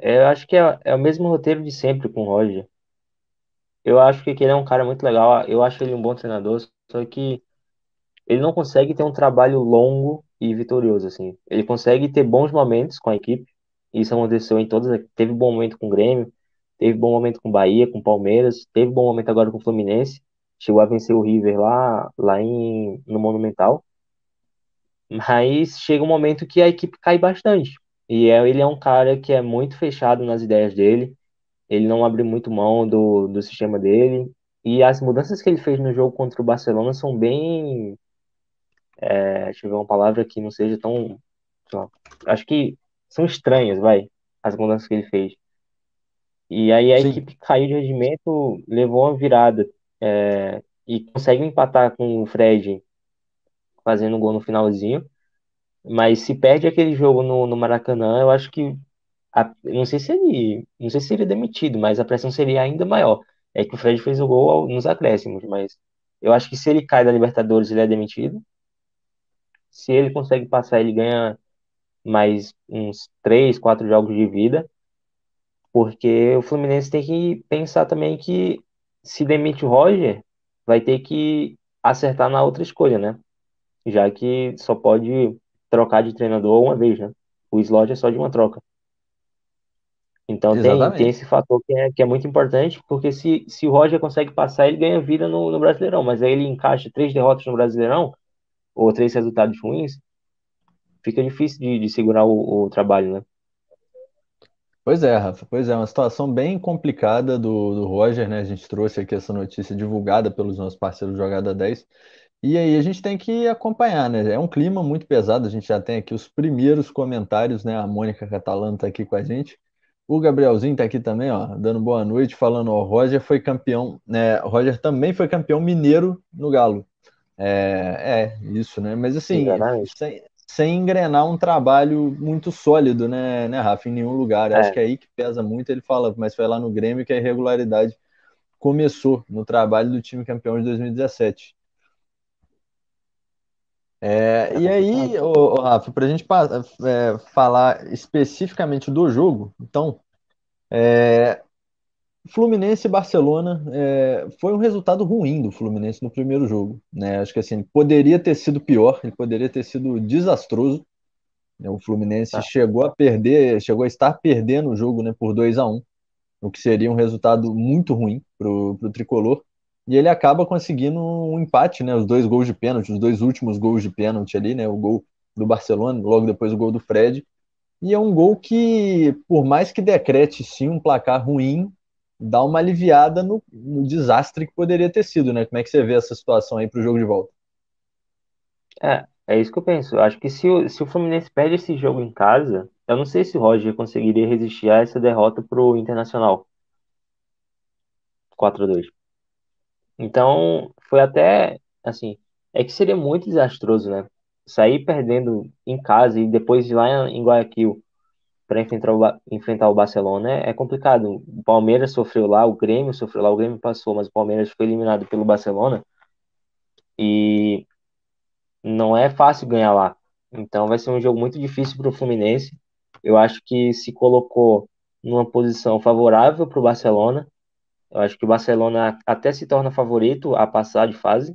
Eu acho que é o mesmo roteiro de sempre com o Roger. Eu acho que ele é um cara muito legal, eu acho ele um bom treinador, só que ele não consegue ter um trabalho longo e vitorioso, assim. Ele consegue ter bons momentos com a equipe, isso aconteceu em todas, teve bom momento com o Grêmio, teve bom momento com o Bahia, com o Palmeiras, teve bom momento agora com o Fluminense, chegou a vencer o River no Monumental, mas chega um momento que a equipe cai bastante. Ele é um cara que é muito fechado nas ideias dele, ele não abre muito mão do sistema dele, e as mudanças que ele fez no jogo contra o Barcelona são bem, deixa eu ver uma palavra que não seja tão, sei lá, acho que são estranhas, vai, as mudanças que ele fez. E aí a Sim, equipe caiu de rendimento, levou uma virada, e consegue empatar com o Fred fazendo um gol no finalzinho, mas se perde aquele jogo no Maracanã, eu acho que não sei se seria demitido, mas a pressão seria ainda maior. É que o Fred fez o gol nos acréscimos, mas eu acho que se ele cai da Libertadores, ele é demitido. Se ele consegue passar, ele ganha mais uns 3, 4 jogos de vida, porque o Fluminense tem que pensar também que se demite o Roger, vai ter que acertar na outra escolha, né? Já que só pode trocar de treinador uma vez, né? O slot é só de uma troca. Então tem exatamente. esse fator que é muito importante, porque se o Roger consegue passar, ele ganha vida no Brasileirão, mas aí ele encaixa 3 derrotas no Brasileirão, ou 3 resultados ruins, fica difícil de segurar o trabalho, né? Pois é, Rafa, pois é, uma situação bem complicada do Roger, né? A gente trouxe aqui essa notícia divulgada pelos nossos parceiros Jogada 10. E aí a gente tem que acompanhar, né? É um clima muito pesado, a gente já tem aqui os primeiros comentários, né? A Mônica Catalano está aqui com a gente. O Gabrielzinho está aqui também, ó, dando boa noite, falando, ó, Roger foi campeão, né? Roger também foi campeão mineiro no Galo. Isso, né? Mas assim, Exatamente. sem engrenar um trabalho muito sólido, né, Rafa, em nenhum lugar. Eu acho É, que é aí que pesa muito. Ele fala, mas foi lá no Grêmio que a irregularidade começou no trabalho do time campeão de 2017. E complicado. aí, ô, Rafa, para a gente falar especificamente do jogo, então, Fluminense e Barcelona foi um resultado ruim do Fluminense no primeiro jogo, né? Acho que assim, poderia ter sido pior, ele poderia ter sido desastroso, né? O Fluminense É, chegou a perder, chegou a estar perdendo o jogo, né, por 2-1, o que seria um resultado muito ruim pro tricolor. E ele acaba conseguindo um empate, né? Os dois gols de pênalti, os dois últimos gols de pênalti ali, né? O gol do Barcelona, logo depois o gol do Fred. E é um gol que, por mais que decrete sim um placar ruim, dá uma aliviada no desastre que poderia ter sido, né? Como é que você vê essa situação aí pro jogo de volta? é isso que eu penso. Eu acho que se o Fluminense perde esse jogo em casa, eu não sei se o Roger conseguiria resistir a essa derrota pro Internacional 4-2. Então, foi até, assim, é que seria muito desastroso, né? Sair perdendo em casa e depois ir lá em Guayaquil para enfrentar o Barcelona é complicado. O Palmeiras sofreu lá, o Grêmio sofreu lá, o Grêmio passou, mas o Palmeiras foi eliminado pelo Barcelona e não é fácil ganhar lá. Então vai ser um jogo muito difícil para o Fluminense. Eu acho que se colocou numa posição favorável para o Barcelona. Eu acho que o Barcelona até se torna favorito a passar de fase,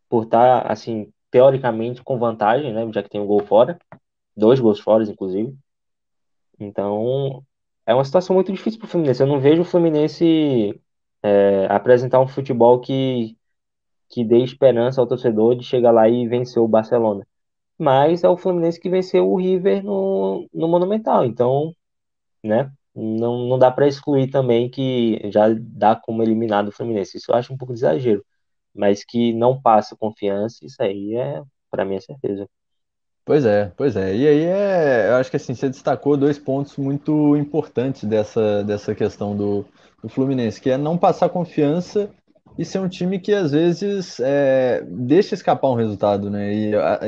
por estar, assim, teoricamente com vantagem, né? Já que tem um gol fora, 2 gols fora, inclusive. Então, é uma situação muito difícil para o Fluminense. Eu não vejo o Fluminense apresentar um futebol que dê esperança ao torcedor de chegar lá e vencer o Barcelona. Mas é o Fluminense que venceu o River no Monumental. Então, né? Não dá para excluir também que já dá como eliminado o Fluminense. Isso eu acho um pouco de exagero. Mas que não passa confiança, isso aí para mim é certeza. Pois é, pois é. E aí eu acho que assim, você destacou dois pontos muito importantes dessa questão do Fluminense, que é não passar confiança e ser um time que às vezes deixa escapar um resultado, né?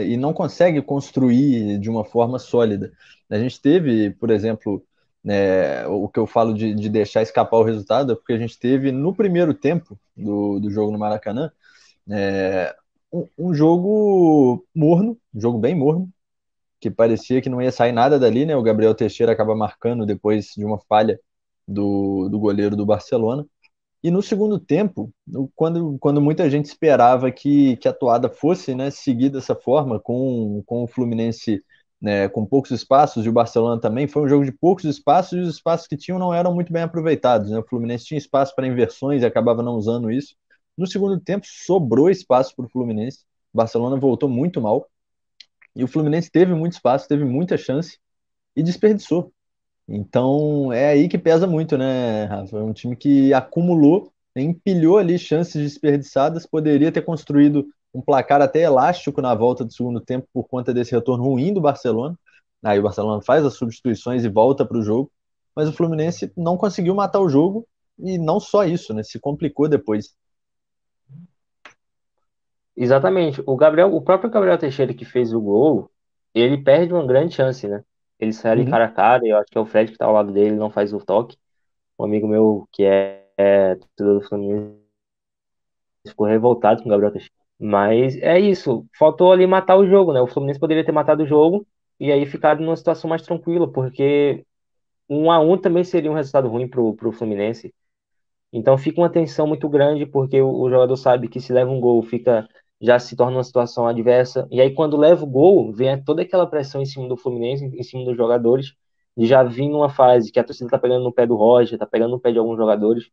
E não consegue construir de uma forma sólida. A gente teve, por exemplo, né, o que eu falo de deixar escapar o resultado, é porque a gente teve no primeiro tempo do jogo no Maracanã, um jogo morno, um jogo bem morno, que parecia que não ia sair nada dali, né? O Gabriel Teixeira acaba marcando depois de uma falha do goleiro do Barcelona. E no segundo tempo, quando muita gente esperava que a toada fosse, né, seguir dessa forma, com o Fluminense, né, com poucos espaços, e o Barcelona também, foi um jogo de poucos espaços, e os espaços que tinham não eram muito bem aproveitados, né? O Fluminense tinha espaço para inversões e acabava não usando isso. No segundo tempo, sobrou espaço para o Fluminense. O Barcelona voltou muito mal, e o Fluminense teve muito espaço, teve muita chance, e desperdiçou. Então é aí que pesa muito, né, Rafa? É um time que acumulou, né, empilhou ali chances desperdiçadas, poderia ter construído um placar até elástico na volta do segundo tempo por conta desse retorno ruim do Barcelona. Aí o Barcelona faz as substituições e volta para o jogo, mas o Fluminense não conseguiu matar o jogo e não só isso, né? Se complicou depois. Exatamente. O próprio Gabriel Teixeira que fez o gol, ele perde uma grande chance, né? Ele sai ali Uhum. cara a cara, e eu acho que é o Fred que tá ao lado dele, não faz o toque. Um amigo meu que é torcedor do Fluminense ficou revoltado com o Gabriel Teixeira. Mas é isso, faltou ali matar o jogo, né? O Fluminense poderia ter matado o jogo e aí ficar numa situação mais tranquila, porque 1-1 também seria um resultado ruim pro Fluminense. Então fica uma tensão muito grande, porque o jogador sabe que se leva um gol, já se torna uma situação adversa. E aí, quando leva o gol, vem toda aquela pressão em cima do Fluminense, em cima dos jogadores, de já vir numa fase que a torcida tá pegando no pé do Roger, tá pegando no pé de alguns jogadores.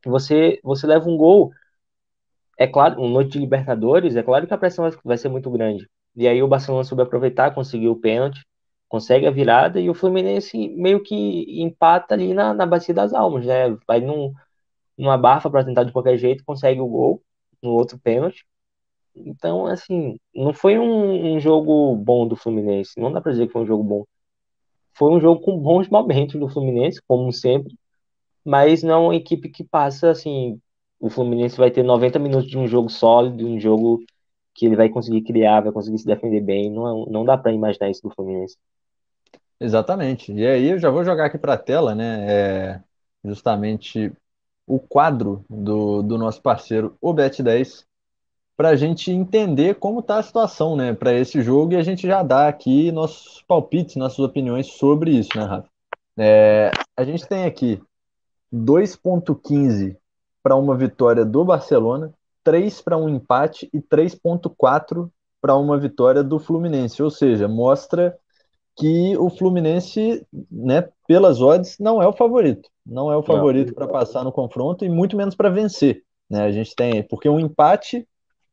Você leva um gol, é claro, uma noite de Libertadores, é claro que a pressão vai ser muito grande. E aí o Barcelona soube aproveitar, conseguiu o pênalti, consegue a virada, e o Fluminense meio que empata ali na Bacia das Almas, né? Vai numa barfa para tentar de qualquer jeito, consegue o gol no outro pênalti. Então, assim, não foi um jogo bom do Fluminense. Não dá para dizer que foi um jogo bom. Foi um jogo com bons momentos do Fluminense, como sempre, mas não é uma equipe que passa, assim, o Fluminense vai ter 90 minutos de um jogo sólido, um jogo que ele vai conseguir criar, vai conseguir se defender bem. Não dá para imaginar isso do Fluminense. Exatamente. E aí eu já vou jogar aqui para a tela, né? Justamente o quadro do nosso parceiro, o Bet10, para a gente entender como está a situação, né, para esse jogo e a gente já dá aqui nossos palpites, nossas opiniões sobre isso, né, Rafa? A gente tem aqui 2,15 para uma vitória do Barcelona, 3 para um empate e 3,4 para uma vitória do Fluminense, ou seja, mostra que o Fluminense, né, pelas odds, não é o favorito. Não é o Não. favorito para passar no confronto e muito menos para vencer. Né? A gente tem, porque o empate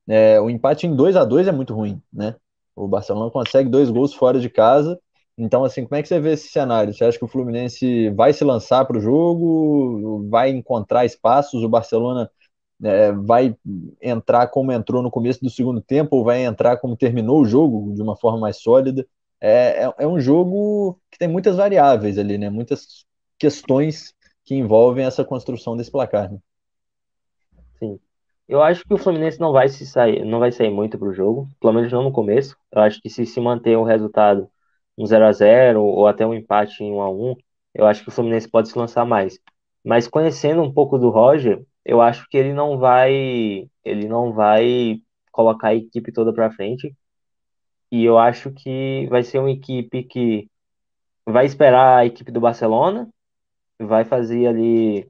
em 2-2 é muito ruim, né? O Barcelona consegue 2 gols fora de casa. Então, assim, como é que você vê esse cenário? Você acha que o Fluminense vai se lançar para o jogo, vai encontrar espaços? O Barcelona vai entrar como entrou no começo do segundo tempo ou vai entrar como terminou o jogo de uma forma mais sólida? É um jogo que tem muitas variáveis ali, né? Muitas questões que envolvem essa construção desse placar, né? Sim. Eu acho que o Fluminense não vai sair muito pro jogo, pelo menos não no começo. Eu acho que se manter o resultado um 0-0 ou até um empate em 1-1, eu acho que o Fluminense pode se lançar mais. Mas conhecendo um pouco do Roger, eu acho que ele não vai colocar a equipe toda para frente, e eu acho que vai ser uma equipe que vai esperar a equipe do Barcelona, vai fazer ali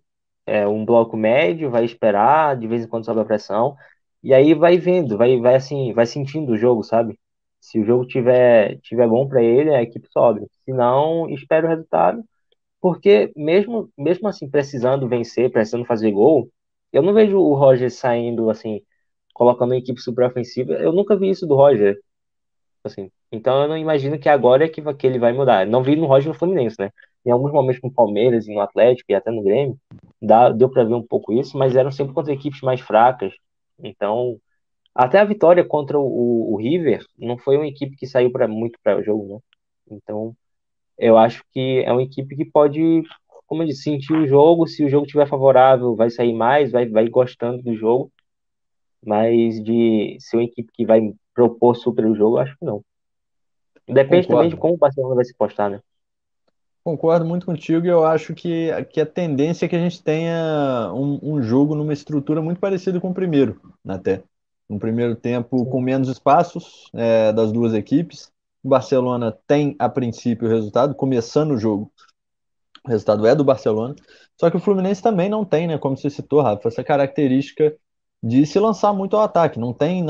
um bloco médio, vai esperar, de vez em quando sobe a pressão, e aí vai vendo, vai assim, vai sentindo o jogo, sabe? Se o jogo tiver bom para ele, a equipe sobe. Se não, espera o resultado, porque mesmo assim, precisando vencer, precisando fazer gol, eu não vejo o Roger saindo assim, colocando uma equipe super ofensiva. Eu nunca vi isso do Roger, assim. Então eu não imagino que agora que ele vai mudar. Não vi no Roger no Fluminense, né? Em alguns momentos no Palmeiras e no Atlético e até no Grêmio, deu para ver um pouco isso, mas eram sempre contra equipes mais fracas. Então, até a vitória contra o River não foi uma equipe que saiu para muito para o jogo, né? Então, eu acho que é uma equipe que pode, como eu disse, sentir o jogo. Se o jogo estiver favorável, vai sair mais, vai gostando do jogo. Mas de ser uma equipe que vai propor super o jogo, eu acho que não. Depende também de Concordo. como o Barcelona vai se postar, né? Concordo muito contigo e eu acho que a tendência é que a gente tenha um jogo numa estrutura muito parecida com o primeiro, até. Um primeiro tempo com Sim. menos espaços das duas equipes, O Barcelona tem, a princípio, o resultado, começando o jogo, o resultado é do Barcelona. Só que o Fluminense também não tem, né, como você citou, Rafa, essa característica de se lançar muito ao ataque. Não tem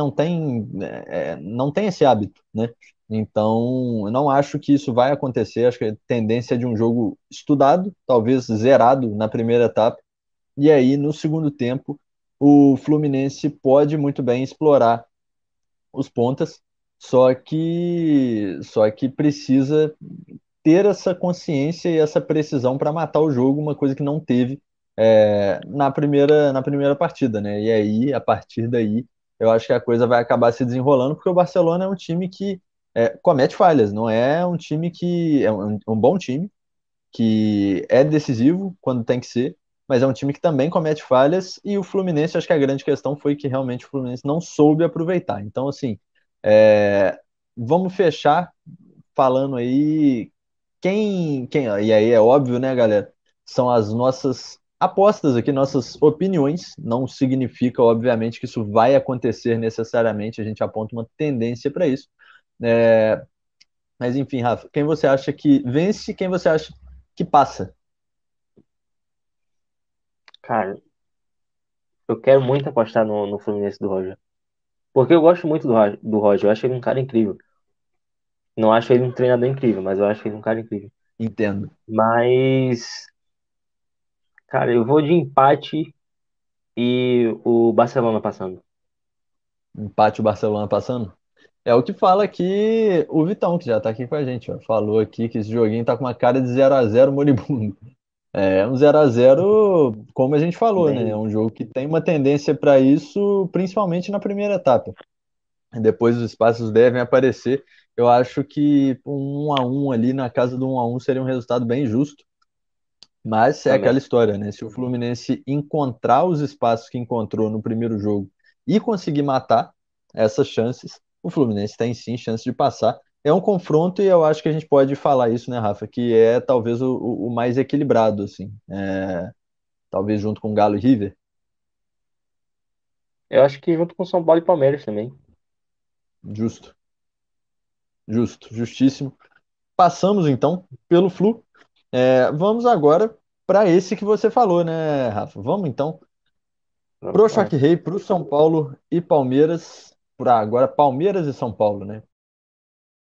esse hábito, né? Então, eu não acho que isso vai acontecer. Acho que a tendência é de um jogo estudado, talvez zerado na primeira etapa. E aí, no segundo tempo, o Fluminense pode muito bem explorar os pontas, só que precisa ter essa consciência e essa precisão para matar o jogo, uma coisa que não teve na primeira partida, né? E aí, a partir daí, eu acho que a coisa vai acabar se desenrolando, porque o Barcelona é um time que comete falhas, não é um time que é um bom time, que é decisivo quando tem que ser, mas é um time que também comete falhas, e o Fluminense, acho que a grande questão foi que realmente o Fluminense não soube aproveitar. Então, assim, é, vamos fechar falando aí e aí é óbvio, né, galera? São as nossas apostas aqui, nossas opiniões. Não significa, obviamente, que isso vai acontecer necessariamente. A gente aponta uma tendência para isso. É, mas enfim, Rafa, quem você acha que vence? Quem você acha que passa? Cara, eu quero muito apostar no Fluminense do Roger. Porque eu gosto muito do Roger. Eu acho ele um cara incrível. Não acho ele um treinador incrível, mas eu acho ele um cara incrível. Entendo. Mas, cara, eu vou de empate e o Barcelona passando. Empate o Barcelona passando? É o que fala aqui o Vitão, que já tá aqui com a gente, ó. Falou aqui que esse joguinho tá com uma cara de 0-0 moribundo. É um 0-0, como a gente falou, né? É Bem, um jogo que tem uma tendência para isso, principalmente na primeira etapa. Depois os espaços devem aparecer. Eu acho que um 1-1 ali na casa do 1-1 seria um resultado bem justo. Mas é aquela também. história, né? Se o Fluminense encontrar os espaços que encontrou no primeiro jogo e conseguir matar essas chances, o Fluminense tem sim chance de passar. É um confronto e eu acho que a gente pode falar isso, né, Rafa? Que é talvez o mais equilibrado, assim. Talvez junto com Galo e River. Eu acho que junto com São Paulo e Palmeiras também. Justo, justo, justíssimo. Passamos então pelo Flu. Vamos agora para esse que você falou, né, Rafa? Vamos então Vamos pro lá. Choque Rei, pro São Paulo e Palmeiras. Para agora Palmeiras e São Paulo, né?